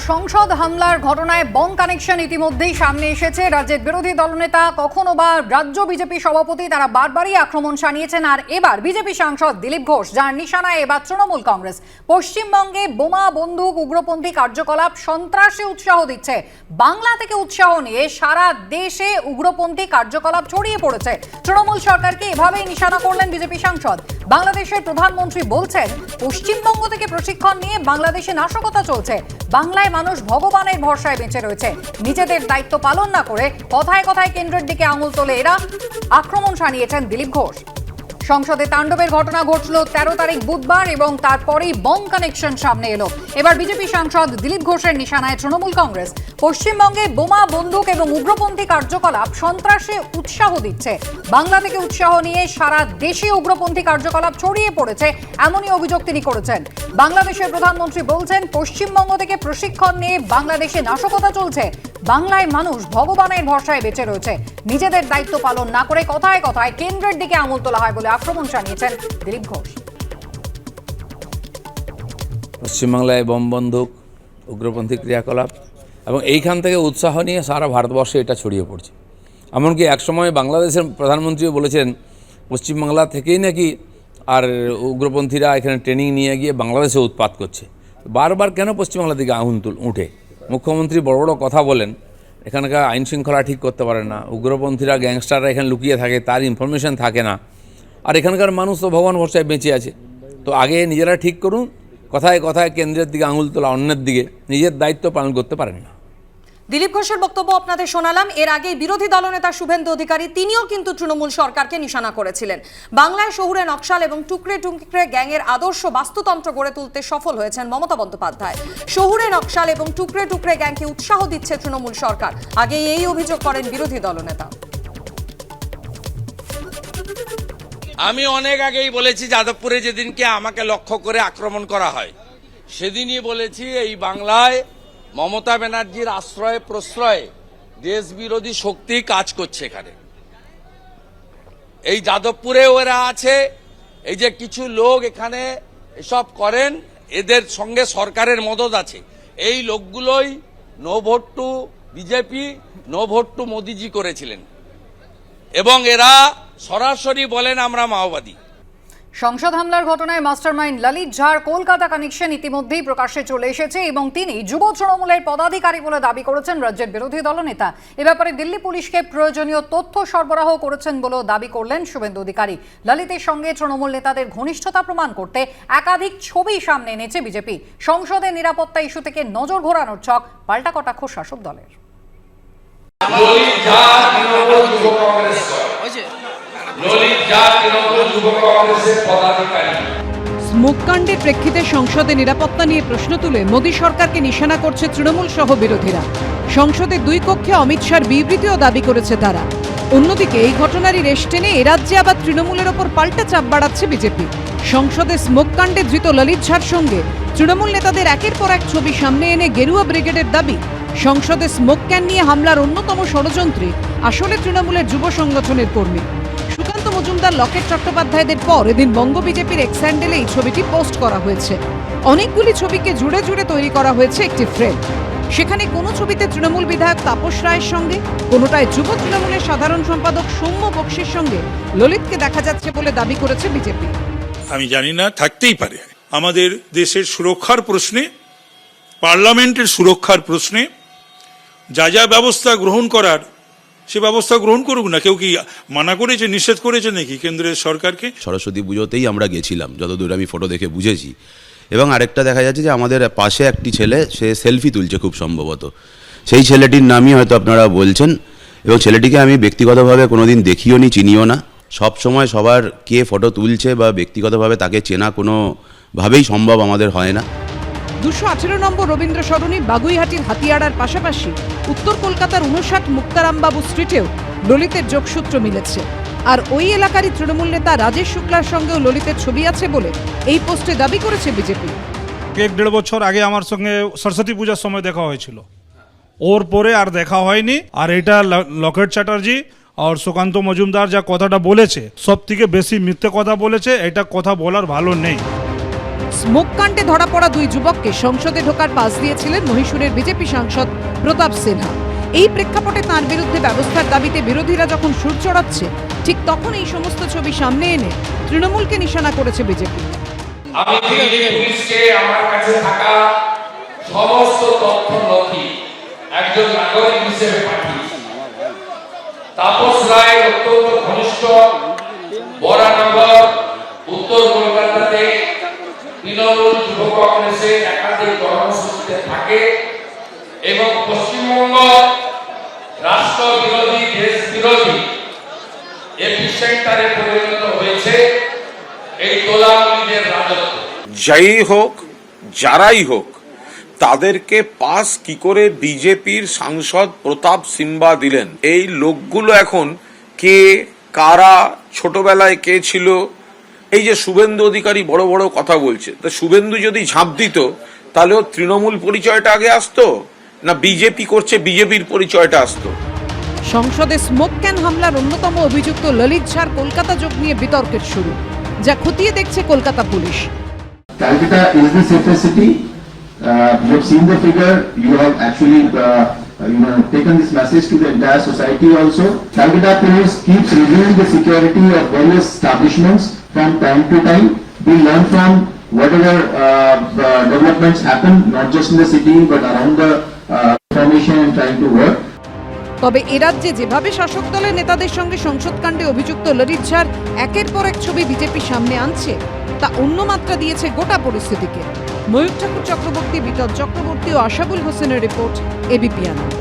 সংসদ হামলার ঘটনায় বং কানেকশন ইতিমধ্যেই সামনে এসেছে। রাজ্যের বিরোধী দলনেতা কখনো বা রাজ্য বিজেপি সভাপতি তারা বারবারই আক্রমণ শানিয়েছেন। আর এবার বিজেপি সাংসদ দিলীপ ঘোষ, যার নিশানায় এবার তৃণমূল কংগ্রেস, পশ্চিমবঙ্গে বোমা বন্দুক উগ্রপন্থী কার্যকলাপ সন্ত্রাসে উৎসাহ দিচ্ছে। বাংলা থেকে উৎসাহ নিয়ে সারা দেশে উগ্রপন্থী কার্যকলাপ ছড়িয়ে পড়েছে। তৃণমূল সরকারকে এভাবেই নিশানা করলেন বিজেপি সাংসদ। বাংলাদেশের প্রধানমন্ত্রী বলছেন, পশ্চিমবঙ্গ থেকে প্রশিক্ষণ নিয়ে বাংলাদেশে নাশকতা চলছে। বাংলায় মানুষ ভগবানের ভরসায় বেঁচে রয়েছে। নিজেদের দায়িত্ব পালন না করে কথায় কথায় কেন্দ্রের দিকে আঙুল তোলে এরা, আক্রমণ শানিয়েছেন দিলীপ ঘোষ। সংসদে তাণ্ডবের ঘটনা ঘটল 13 তারিখ বুধবার এবং তারপরেই বং কানেকশন সামনে এলো। এবার বিজেপি সাংসদ দিলীপ ঘোষের নিশানায় তৃণমূল কংগ্রেস। পশ্চিমবঙ্গে বোমা বন্দুক এবং উগ্রপন্থী কার্যকলাপ সন্ত্রাসে উৎসাহ দিচ্ছে। বাংলা থেকে উৎসাহ নিয়ে সারা দেশে উগ্রপন্থী কার্যকলাপ ছড়িয়ে পড়েছে, এমনই অভিযোগ তিনি করেছেন। বাংলাদেশের প্রধানমন্ত্রী বলছেন, পশ্চিমবঙ্গ থেকে প্রশিক্ষণ নিয়ে বাংলাদেশে নাশকতা চলছে। বাংলায় মানুষ ভগবানের ভরসায় বেঁচে রয়েছে। নিজেদের দায়িত্ব পালন না করে কথায় কথায় কেন্দ্রের দিকে আঙুল তোলা হয় বলে আক্রমণ জানিয়েছেন দিলীপ ঘোষ। পশ্চিমবাংলায় বোম বন্দুক উগ্রপন্থী ক্রিয়াকলাপ এবং এইখান থেকে উৎসাহ নিয়ে সারা ভারতবর্ষে এটা ছড়িয়ে পড়ছে। এমনকি একসময় বাংলাদেশের প্রধানমন্ত্রীও বলেছেন, পশ্চিমবাংলা থেকেই নাকি আর উগ্রপন্থীরা এখানে ট্রেনিং নিয়ে গিয়ে বাংলাদেশে উৎপাত করছে। বারবার কেন পশ্চিমবাংলা থেকে আগুন উঠে? মুখ্যমন্ত্রী বড় বড় কথা বলেন, এখানকার আইন শৃঙ্খলা ঠিক করতে পারে না, উগ্রপন্থীরা গ্যাংস্টাররা এখানে লুকিয়ে থাকে, তার ইনফরমেশন থাকে না। আর এখানকার মানুষ তো ভগবান ভরসায় বেঁচে আছে। তো আগে নিজেরা ঠিক করুন, কথায় কথায় কেন্দ্রের দিকে আঙুল তোলা অন্যের দিকে, নিজের দায়িত্ব পালন করতে পারেন না। দিলীপ ঘোষের বক্তব্য আপনাদের শোনালাম। এর আগে বিরোধী দলনেতা শুভেন্দু অধিকারী তিনিও কিন্তু তৃণমূল সরকারকে নিশানা করেছিলেন। বাংলায় শহুরে নকশাল এবং টুকরে টুকরে গ্যাংয়ের আদর্শ বাস্তুতন্ত্র গড়ে তুলতে সফল হয়েছেন মমতা বন্দ্যোপাধ্যায়। শহুরে নকশাল এবং টুকরে টুকরে গ্যাংকে উৎসাহ দিচ্ছে তৃণমূল সরকার, আগে এই অভিযোগ করেন বিরোধী দলনেতা। আমি অনেক আগেই বলেছি, যাদবপুরে যেদিনকে আমাকে লক্ষ্য করে আক্রমণ করা হয় সেদিনই বলেছি, এই বাংলায় মমতা ব্যানার্জির আশ্রয়ে প্রশ্রয়ে দেশ বিরোধী শক্তি কাজ করছে। এখানে এই যাদবপুরে ওরা আছে, এই যে কিছু লোক এখানে এসব করেন, এদের সঙ্গে সরকারের মদত আছে। এই লোকগুলোই no vote to BJP, no vote to মোদিজি করেছিলেন এবং এরা সরাসরি বলেন আমরা মাওবাদী। সংসদ হামলার ঘটনায় মাস্টারমাইন্ড ললিত ঝাড় কলকাতা কানেকশন ইতিমধ্যেই প্রকাশ্যে চলে এসেছে এবং তিনি যুব তৃণমূলের পদাধিকারী বলে দাবি করেছেন রাজ্যের বিরোধী দলনেতা। এ ব্যাপারে দিল্লি পুলিশকে প্রয়োজনীয় তথ্য সরবরাহ করেছেন বলেও দাবি করলেন শুভেন্দু অধিকারী। ললিতের সঙ্গে তৃণমূল নেতাদের ঘনিষ্ঠতা প্রমাণ করতে একাধিক ছবি সামনে এনেছে বিজেপি। সংসদে নিরাপত্তা ইস্যু থেকে নজর ঘোরানোর ছক, পাল্টা কটাক্ষ শাসক দলের। স্মোককাণ্ডের প্রেক্ষিতে সংসদে নিরাপত্তা নিয়ে প্রশ্ন তুলে মোদী সরকারকে নিশানা করছে তৃণমূল সহ বিরোধীরা। সংসদের দুই কক্ষে অমিত শাহর বিবৃতিও দাবি করেছে তারা। অন্যদিকে এই ঘটনারই রেশ টেনে এ রাজ্যে আবার তৃণমূলের ওপর পাল্টা চাপ বাড়াচ্ছে বিজেপি। সংসদে স্মোককাণ্ডে ধৃত ললিত ঝাড় সঙ্গে তৃণমূল নেতাদের একের পর এক ছবি সামনে এনে গেরুয়া ব্রিগেডের দাবি, সংসদে স্মোক ক্যান নিয়ে হামলার অন্যতম ষড়যন্ত্রী আসলে তৃণমূলের যুব সংগঠনের কর্মী সুকান্ত মজুমদার, লকেট চট্টোপাধ্যায়দের পর এদিন বঙ্গ বিজেপির এক্স হ্যান্ডেলে এই ছবিটি পোস্ট করা হয়েছে। অনেকগুলি ছবিকে জুড়ে জুড়ে তৈরি করা হয়েছে একটি ফ্রেম। সেখানে কোনো ছবিতে তৃণমূল বিধায়ক তাপস রায়ের সঙ্গে, কোনোটায় যুব তৃণমূলের সাধারণ সম্পাদক সৌম্য বক্সির সঙ্গে ললিতকে দেখা যাচ্ছে বলে দাবি করেছে বিজেপি। আমি জানি না, থাকতেই পারে। আমাদের দেশের সুরক্ষার প্রশ্নে, পার্লামেন্টের সুরক্ষার প্রশ্নে যা যা ব্যবস্থা গ্রহণ করার সে ব্যবস্থা গ্রহণ করুক না। কেউ কি মানা করেছে, নিষেধ করেছে নাকি কেন্দ্রের সরকারকে? সরস্বতী পুজোতেই আমরা গেছিলাম, যতদূর আমি ফটো দেখে বুঝেছি। এবং আরেকটা দেখা যাচ্ছে যে আমাদের পাশে একটি ছেলে, সে সেলফি তুলছে খুব সম্ভবত। সেই ছেলেটির নামই হয়তো আপনারা বলছেন, এবং ছেলেটিকে আমি ব্যক্তিগতভাবে কোনোদিন দেখিও নি, চিনিও না। সব সময় সবার কে ফটো তুলছে বা ব্যক্তিগতভাবে তাকে চেনা কোনোভাবেই সম্ভব আমাদের হয় না। 218 নম্বর রবীন্দ্র সরণি বাগুইহাটির হাতিয়াড়ার পাশাপাশি উত্তর কলকাতার 59 মুক্তারামবাবু স্ট্রিটেও ললিতের যোগসূত্র মিলেছে। আর ওই এলাকারই তৃণমূল নেতা রাজেশ শুক্লার সঙ্গেও ললিতের ছবি আছে বলে এই পোস্টে দাবি করেছে বিজেপি। 1-1.5 বছর আগে আমার সঙ্গে সরস্বতী পূজার সময় দেখা হয়েছিল, ওর পরে আর দেখা হয়নি। আর এটা লকেট চ্যাটার্জি আর সুকান্ত মজুমদার যা কথাটা বলেছে, সব থেকে বেশি মিথ্যে কথা বলেছে। এটা কথা বলার ভালো নেই। স্মোক কাণ্ডে ধরা পড়া দুই যুবককে সংসদে ঢোকার পাস দিয়েছিলেন মহীশূরের বিজেপি সাংসদ প্রতাপ সিনহা। এই প্রেক্ষাপটে তাঁর বিরুদ্ধে ব্যবস্থার দাবিতে বিরোধীরা যখন সুর চড়াচ্ছে, ঠিক তখন এই সমস্ত ছবি সামনে এনে তৃণমূলকে নিশানা করেছে বিজেপি। আমি দিল্লি পুলিশকে আমার কাছে থাকা সমস্ত তথ্য নথি একজন নাগরিক হিসেবে পাঠিয়েছি। তাপস রায় অত্যন্ত ঘনিষ্ঠ বরানগর উত্তর কলকাতাতে তৃণমূল যুব কংগ্রেসের একাধিক কর্মসূচিতে থাকে এবং পশ্চিমবঙ্গ রাষ্ট্র বিরোধী দেশ বিরোধী এপিসেন্টারে পরিণত হয়েছে এই তোলামুলিদের রাজত্ব। যাই হোক, যারাই হোক, তাদেরকে পাস কি করে বিজেপির সাংসদ প্রতাপ সিনহা দিলেন? এই লোকগুলো এখন কে, কারা, ছোটবেলায় কে ছিল? এই যে শুভেন্দু অধিকারী বড় বড় কথা বলছে, তা শুভেন্দু যদি ঝাঁপ দিত তাহলে ও তৃণমূল পরিচয়টা আগে আসতো, না বিজেপি করছে বিজেপির পরিচয়টা আসতো? সংসদে স্মোক ক্যান হামলার অন্যতম অভিযুক্ত ললিত ঝার কলকাতা যোগ নিয়ে বিতর্কের শুরু, যা খতিয়ে দেখছে Kolkata police. Calcutta is the safest city. You have seen the figure. You have actually, taken this message to the entire society also. Calcutta police keeps reviewing the security of various establishments from time to time. We learn from whatever developments happen, not just in the city but around the information and trying to work. তবে এ রাজ্যে যেভাবে শাসক দলের নেতাদের সঙ্গে সংসদ কাণ্ডে অভিযুক্ত ললিত ঝার একের পর এক ছবি বিজেপির সামনে আনছে, তা অন্য মাত্রা দিয়েছে গোটা পরিস্থিতিকে। ময়ূর ঠাকুর চক্রবর্তী, বিটল চক্রবর্তী ও আশাবুল হোসেনের রিপোর্ট, এবিপি আনন্দ।